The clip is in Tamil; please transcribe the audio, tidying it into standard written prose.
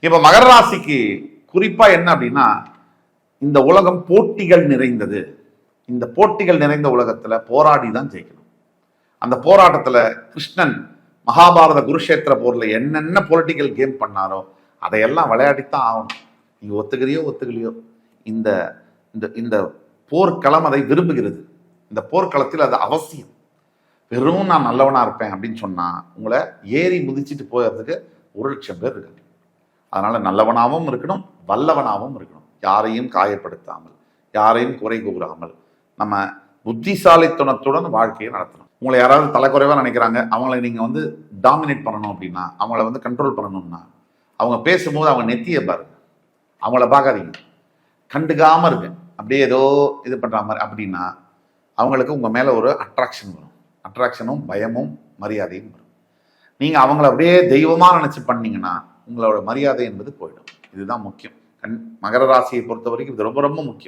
இப்ப மகர ராசிக்கு குறிப்பா என்ன அப்படின்னா, இந்த உலகம் போட்டிகள் நிறைந்தது. இந்த போட்டிகள் நிறைந்த உலகத்துல போராடி தான் ஜெயிக்கணும். அந்த போராட்டத்துல கிருஷ்ணன் மகாபாரத குருஷேத்திர போர்ல என்னென்ன பொலிட்டிக்கல் கேம் பண்ணாரோ அதையெல்லாம் விளையாடித்தான் ஆகணும். நீங்க ஒத்துக்கிறியோ ஒத்துக்கலையோ, இந்த இந்த இந்த போர்க்களம் அதை விரும்புகிறது. இந்த போர்க்களத்தில் அது அவசியம். வெறும் நான் நல்லவனா இருப்பேன் அப்படின்னு சொன்னா உங்களை ஏறி முதிச்சிட்டு போகிறதுக்கு 1,00,000 பேர் இருக்காங்க. அதனால நல்லவனாகவும் இருக்கணும், வல்லவனாகவும் இருக்கணும். யாரையும் காயப்படுத்தாமல், யாரையும் குறை கூறாமல் நம்ம புத்திசாலித்தனத்துடன் வாழ்க்கையை நடத்தணும். உங்களை யாராவது தலைக்குறைவா நினைக்கிறாங்க, அவங்கள நீங்க டாமினேட் பண்ணணும் அப்படின்னா, அவங்கள கண்ட்ரோல் பண்ணணும்னா, அவங்க பேசும்போது அவங்க நெத்தியை பாருங்க, அவங்கள பார்க்காதீங்க, கண்டுக்காம இருக்கு. அப்படியே ஏதோ இது பண்ற மாதிரி அப்படின்னா அவங்களுக்கு உங்க மேல ஒரு அட்ராக்ஷன் வரும். அட்ராக்ஷனும் பயமும் மரியாதையும் வரும். நீங்க அவங்கள அப்படியே தெய்வமா நினைச்சு பண்ணீங்கன்னா உங்களோட மரியாதை என்பது போயிடும். இதுதான் முக்கியம். மகர ராசியை பொறுத்த வரைக்கும் இது ரொம்ப ரொம்ப முக்கியம்.